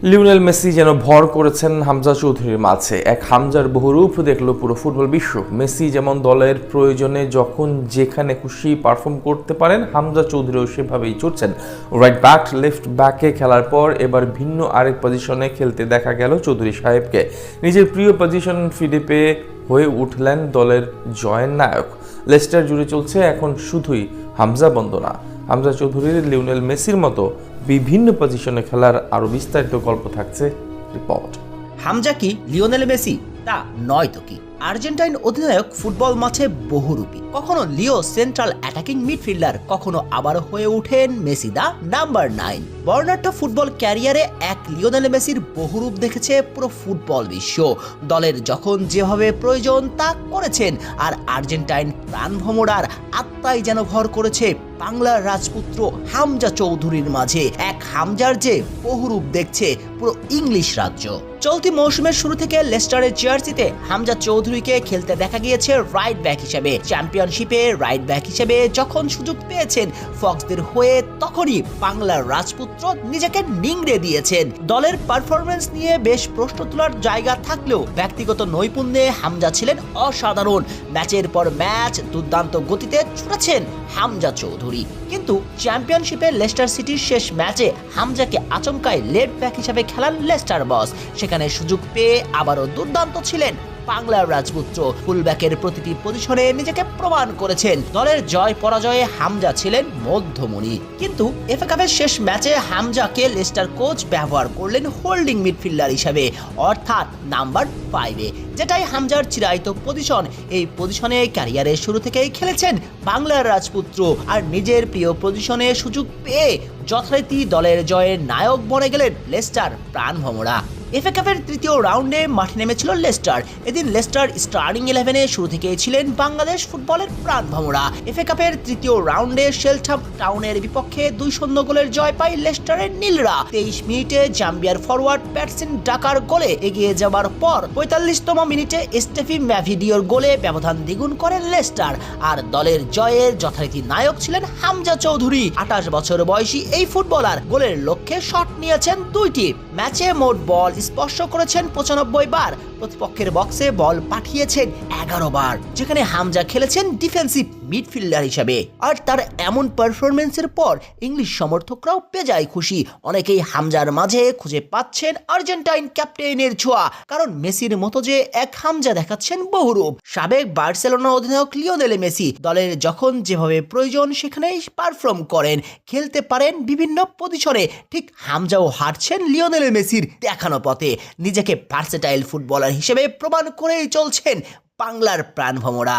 Lionel Messi যেন ভর করেছেন হামজা চৌধুরীর মাঝে। এক হামজার বহুরূপ দেখল পুরো ফুটবল বিশ্ব। মেসি যেমন দলের প্রয়োজনে যখন যেখানে খুশি পারফর্ম করতে পারেন, হামজা চৌধুরীও সেভাবেই চড়ছেন। রাইট ব্যাক, লেফট ব্যাকে খেলার পর এবার ভিন্ন আরেক পজিশনে খেলতে দেখা গেল চৌধুরী সাহেবকে। নিজের প্রিয় পজিশন ফিরে পেয়ে হয়ে উঠলেন দলের জয়ের নায়ক। লেস্টার জুড়ে চলছে এখন শুধুই হামজা বন্দনা। হামজা চৌধুরীর লিওনেল মেসির মতো বিভিন্ন পজিশনে খেলার আরো বিস্তারিত গল্প থাকছে রিপোর্ট। হামজা কি লিওনেল মেসি? তা নয় তো কি। আর্জেন্টাইন অধিনায়ক ফুটবল মাঠে বহুরূপী। কখনো লিও সেন্ট্রাল অ্যাটাকিং মিডফিল্ডার, কখনো আবার হয়ে ওঠেন মেসি দা নাম্বার 9। বর্ণাঢ্য ফুটবল ক্যারিয়ারে এক লিওনেল মেসির বহুরূপ দেখেছে পুরো ফুটবল বিশ্ব। দলের যখন যেভাবে প্রয়োজন তা করেছেন, আর আর্জেন্টাইন প্রাণভোমরার আত্মাই যেন ভর করেছে বাংলার রাজপুত্র হামজা চৌধুরীর মাঝে। এক হামজার যে বহুরূপ দেখছে পুরো ইংলিশ রাজ্য। চলতি মৌসুমের শুরু থেকে লেস্টারের জার্সিতে হামজা চৌধুরীকে খেলতে দেখা গিয়েছে রাইট ব্যাক হিসেবে। চ্যাম্পিয়নশিপে রাইট ব্যাক হিসেবে যখন সুযোগ পেয়েছেন ফক্সদের হয়ে, তখনই বাংলার রাজপুত্র নিজেকে নিংড়ে দিয়েছেন। দলের পারফরমেন্স নিয়ে বেশ প্রশ্ন তোলার জায়গা থাকলেও ব্যক্তিগত নৈপুণ্যে হামজা ছিলেন অসাধারণ। ম্যাচের পর ম্যাচ দুর্দান্ত গতিতে ছুটেছেন হামজা চৌধুরী। কিন্তু চ্যাম্পিয়নশিপে লেস্টার সিটির শেষ ম্যাচে হামজাকে আচমকায় লেফট ব্যাক হিসেবে খেলান লেস্টার বস। সেখানে সুযোগ পেয়ে আবারও দুর্দান্ত ছিলেন বাংলার রাজপুত্র। ফুলব্যাকের প্রতিটি পজিশনে নিজেকে প্রমাণ করেছেন। দলের জয় পরাজয়ে হামজা ছিলেন মধ্যমণি। কিন্তু এফএ কাপের শেষ ম্যাচে হামজাকে লেস্টার কোচ ব্যবহার করলেন হোল্ডিং মিডফিল্ডার হিসেবে, অর্থাৎ নাম্বার 5-এ, যেটাই হামজার চিরায়ত পজিশন। এই পজিশনে ক্যারিয়ারের শুরু থেকেই খেলেছেন বাংলার রাজপুত্র, আর নিজের প্রিয় পজিশনে সুযোগ পেয়ে যথারীতি দলের জয়ের নায়ক বনে গেলেন লেস্টার প্রাণভোমরা। এফএ কাপের তৃতীয় রাউন্ডে মাঠে নেমেছিল লেস্টার। এদিন লেস্টার স্টার্টিং 11-এ শুরু থেকেই ছিলেন বাংলাদেশ ফুটবলের প্রাণভোমরা। এফএ কাপের তৃতীয় রাউন্ডে শেলটাম টাউনের বিপক্ষে 2-0 গোলের জয় পায় লেস্টারের নীলরা। 23 মিনিটে জাম্বিয়ার ফরওয়ার্ড প্যাটসিন ডাকার গোলে এগিয়ে যাবার পর 45তম মিনিটে স্টেফি ম্যাভিডিওর গোলে ব্যবধান দ্বিগুণ করেন লেস্টার। আর দলের জয়ের যথারীতি নায়ক ছিলেন হামজা চৌধুরী। 28 বছর বয়সী এই ফুটবলার গোলের লক্ষ্যে শট নিয়েছেন 2টি। ম্যাচে মোট বল স্পর্শ করেছেন 95 বার, প্রতিপক্ষের বক্সে বল পাঠিয়েছেন 11 বার, যেখানে হামজা খেলেছেন ডিফেন্সিভ মিডফিল্ডার হিসেবে। আর তার এমন পারফরমেন্সের পর ইংলিশ সমর্থকরাও বেজায় খুশি। অনেকেই হামজার মাঝে খুঁজে পাচ্ছেন আর্জেন্টাইন ক্যাপ্টেনের ছোঁয়া, কারণ মেসির মতো যে এক হামজা দেখাচ্ছেন বহুরূপ। সাবেক বার্সেলোনা অধিনায়ক লিওনেল মেসি দলের যখন যেভাবে প্রয়োজন সেখানেই পারফর্ম করেন, খেলতে পারেন বিভিন্ন পজিশনে। ঠিক হামজাও হাঁটছেন লিওনেল মেসির দেখানো পথে। নিজেকে ভার্সেটাইল ফুটবলার হিসেবে প্রমাণ করেই চলছেন বাংলার প্রাণভোমরা।